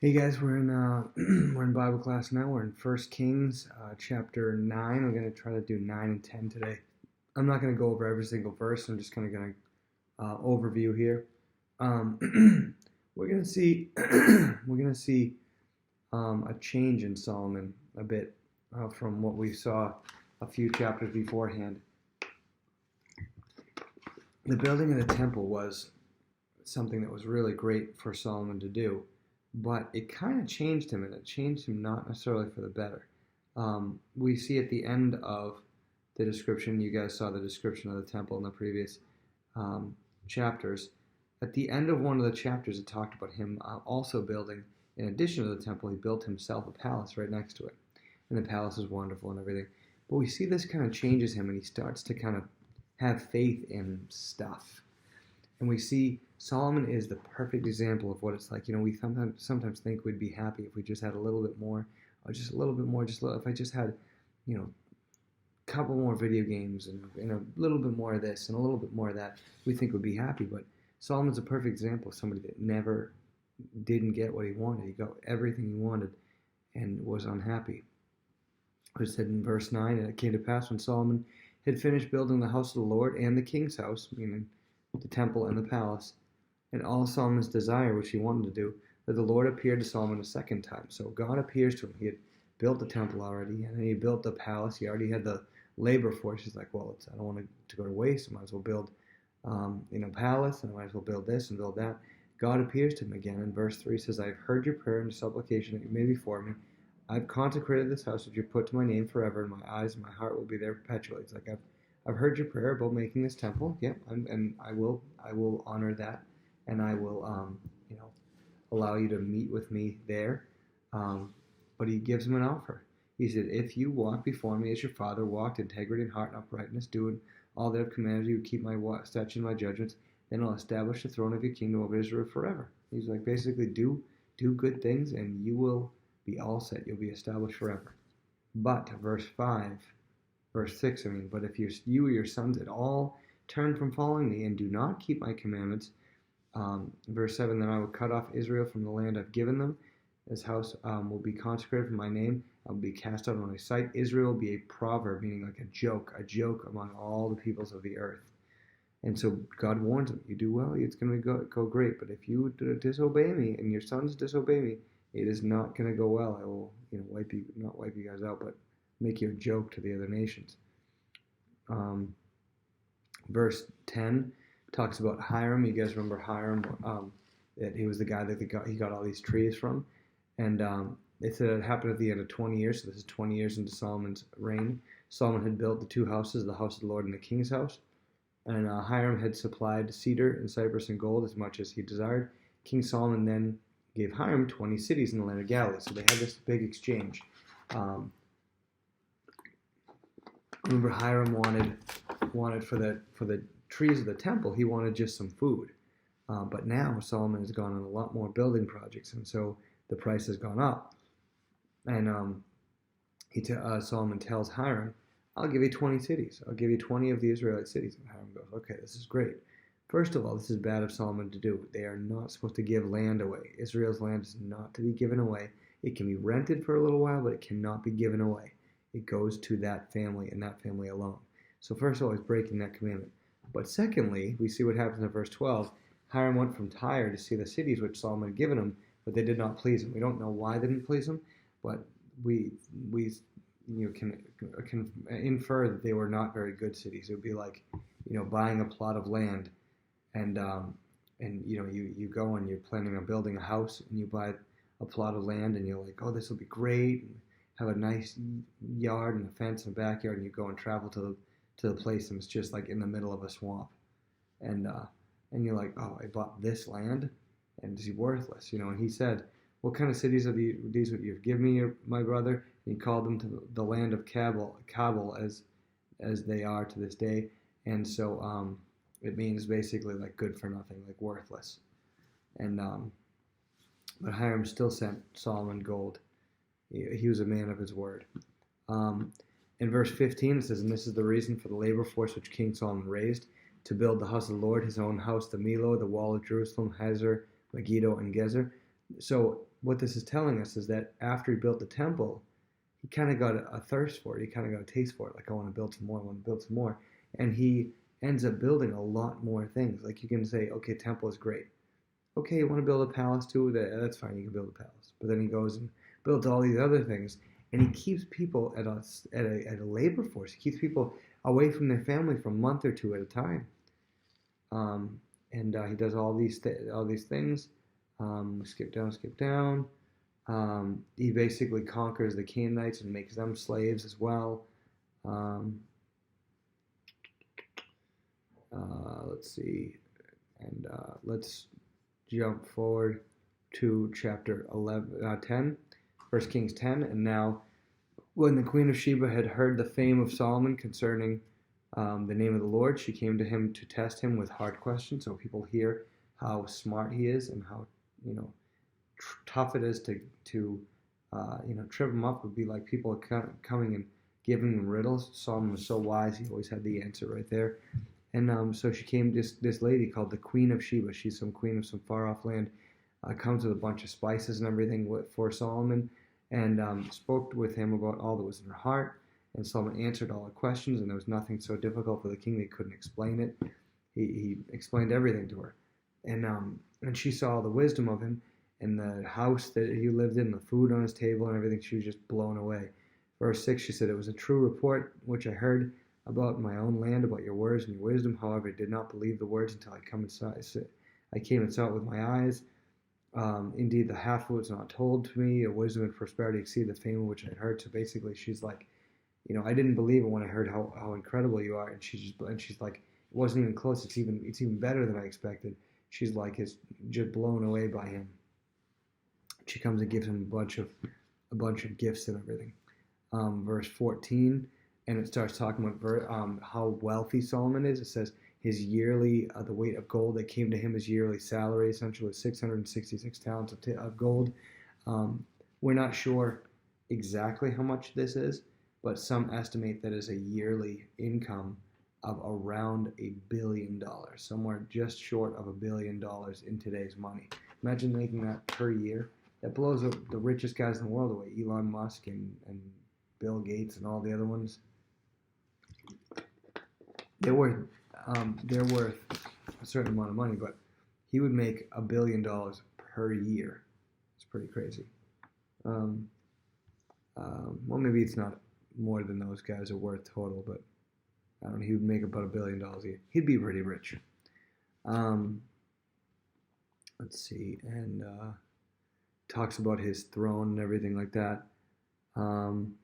Hey guys, we're in we're in Bible class now. We're in First Kings, chapter 9. We're gonna try to do 9 and 10 today. I'm not gonna go over every single verse. I'm just kind of gonna overview here. We're gonna see a change in Solomon a bit from what we saw a few chapters beforehand. The building of the temple was something that was really great for Solomon to do, but it kind of changed him, and it changed him not necessarily for the better. We see at the end of the description, you guys saw the description of the temple in the previous chapters. At the end of one of the chapters, it talked about him also building, in addition to the temple, he built himself a palace right next to it. And the palace is wonderful and everything. But we see this kind of changes him, and he starts to kind of have faith in stuff. And we see Solomon is the perfect example of what it's like. You know, we sometimes think we'd be happy if we just had a little bit more, or just a little bit more. If I just had, you know, a couple more video games and a little bit more of this and a little bit more of that, we think we'd be happy. But Solomon's a perfect example of somebody that never didn't get what he wanted. He got everything he wanted and was unhappy. It said in verse 9, and it came to pass when Solomon had finished building the house of the Lord and the king's house, meaning the temple and the palace, and all Solomon's desire, which he wanted to do, that the Lord appeared to Solomon a second time. So God appears to him. He had built the temple already, and then he built the palace. He already had the labor force. He's like, well, I don't want it to go to waste. I might as well build, palace, and I might as well build this and build that. God appears to him again. In verse 3 says, I have heard your prayer and supplication that you made before me. I've consecrated this house which you put to my name forever, and my eyes and my heart will be there perpetually. It's like I've heard your prayer about making this temple. Yep, and I will honor that, and I will allow you to meet with me there. But he gives him an offer. He said, if you walk before me as your father walked, integrity and heart and uprightness, doing all that I've commanded you, keep my statutes and my judgments, then I'll establish the throne of your kingdom over Israel forever. He's like, basically, do good things, and you will be all set. You'll be established forever. But verse 6, but if you or your sons at all turn from following me and do not keep my commandments, verse 7, then I will cut off Israel from the land I've given them. This house will be consecrated for my name. I will be cast out of my sight. Israel will be a proverb, meaning like a joke among all the peoples of the earth. And so God warns him, you do well, it's going to go great. But if you disobey me and your sons disobey me, it is not going to go well. I will, not wipe you guys out, but make you a joke to the other nations. Verse 10 talks about Hiram. You guys remember Hiram? That he was the guy that he got all these trees from. And it said it happened at the end of 20 years. So this is 20 years into Solomon's reign. Solomon had built the two houses, the house of the Lord and the king's house. And Hiram had supplied cedar and cypress and gold as much as he desired. King Solomon then gave Hiram 20 cities in the land of Galilee. So they had this big exchange. Remember, Hiram wanted for the trees of the temple, he wanted just some food. But now Solomon has gone on a lot more building projects, and so the price has gone up. And Solomon tells Hiram, I'll give you 20 cities. I'll give you 20 of the Israelite cities. And Hiram goes, okay, this is great. First of all, this is bad of Solomon to do. They are not supposed to give land away. Israel's land is not to be given away. It can be rented for a little while, but it cannot be given away. It goes to that family and that family alone. So first of all, he's breaking that commandment. But secondly, we see what happens in verse 12. Hiram went from Tyre to see the cities which Solomon had given him, but they did not please him. We don't know why they didn't please him, but we can infer that they were not very good cities. It would be like, buying a plot of land, and you go and you're planning on building a house, and you buy a plot of land, and you're like, oh, this will be great, and have a nice yard and a fence and a backyard, and you go and travel to the place, and it's just like in the middle of a swamp, and you're like, oh, I bought this land, and it's worthless, And he said, what kind of cities are these that you've given me, my brother? And he called them to the land of Kabul, as they are to this day, and so it means basically like good for nothing, like worthless. And but Hiram still sent Solomon gold. He was a man of his word. In verse 15 it says, and this is the reason for the labor force which King Solomon raised, to build the house of the Lord, his own house, the Millo, the wall of Jerusalem, Hazor, Megiddo, and Gezer. So what this is telling us is that after he built the temple, he kind of got a thirst for it. He kind of got a taste for it. Like, I want to build some more. I want to build some more. And he ends up building a lot more things. Like, you can say, okay, temple is great. Okay, you want to build a palace too? That's fine. You can build a palace. But then he goes and builds all these other things, and he keeps people at a labor force. He keeps people away from their family for a month or two at a time. And he does all these things. Skip down. He basically conquers the Canaanites and makes them slaves as well. Let's see, and let's jump forward to chapter 10, 1 Kings 10. And now, when the Queen of Sheba had heard the fame of Solomon concerning the name of the Lord, she came to him to test him with hard questions. So people hear how smart he is and how tough it is to trip him up. Would be like people coming and giving him riddles. Solomon was so wise; he always had the answer right there. And so she came, this lady called the Queen of Sheba. She's some queen of some far off land. Comes with a bunch of spices and everything for Solomon, and spoke with him about all that was in her heart. And Solomon answered all the questions, and there was nothing so difficult for the king that he couldn't explain it. He explained everything to her, and she saw the wisdom of him and the house that he lived in, the food on his table and everything. She was just blown away. Verse 6, she said, "It was a true report which I heard about my own land, about your words and your wisdom. However, I did not believe the words until I came and saw it with my eyes. Indeed, the half of it was not told to me. Your wisdom and prosperity exceed the fame which I had heard." So basically, she's like, I didn't believe it when I heard how incredible you are. And she's like, it wasn't even close. It's even better than I expected. She's like, is just blown away by him. She comes and gives him a bunch of gifts and everything. Verse 14. And it starts talking about how wealthy Solomon is. It says his yearly, the weight of gold that came to him, his yearly salary essentially was 666 talents of gold. We're not sure exactly how much this is, but some estimate that is a yearly income of around $1 billion, somewhere just short of $1 billion in today's money. Imagine making that per year. That blows up the richest guys in the world away, Elon Musk and Bill Gates and all the other ones. They're worth a certain amount of money, but he would make $1 billion per year. It's pretty crazy. Well, maybe it's not more than those guys are worth total, but I don't know. He would make about $1 billion a year. He'd be pretty rich. Let's see, and talks about his throne and everything like that. And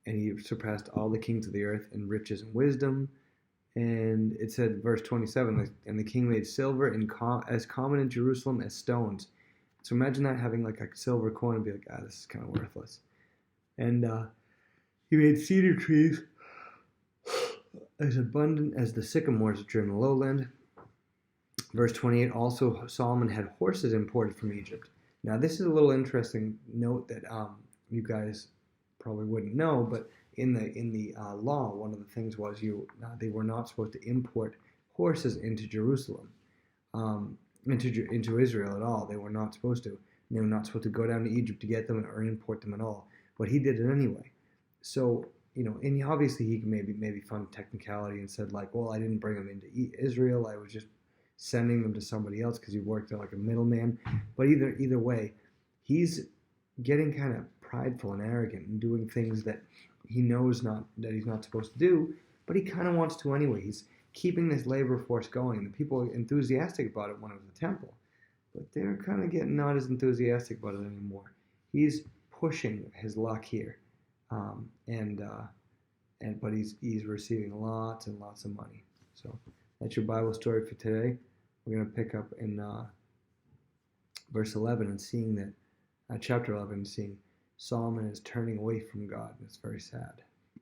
he surpassed all the kings of the earth in riches and wisdom. And it said, verse 27, and the king made silver as common in Jerusalem as stones. So imagine that, having like a silver coin, and be like, this is kind of worthless. And he made cedar trees as abundant as the sycamores which are in the lowland. Verse 28, also Solomon had horses imported from Egypt. Now this is a little interesting note that you guys probably wouldn't know, but in the law, one of the things was they were not supposed to import horses into Jerusalem, into Israel at all. They were not supposed to. They were not supposed to go down to Egypt to get them or import them at all. But he did it anyway. So and obviously he maybe found technicality and said like, well, I didn't bring them into Israel. I was just sending them to somebody else because he worked like a middleman. But either way, he's getting kind of prideful and arrogant and doing things that he knows that he's not supposed to do, but he kind of wants to anyway. He's keeping this labor force going. The people are enthusiastic about it when it was the temple, but they're kind of getting not as enthusiastic about it anymore. He's pushing his luck here, but he's receiving lots and lots of money. So that's your Bible story for today. We're going to pick up in verse 11 and seeing that chapter 11, seeing Solomon is turning away from God. It's very sad.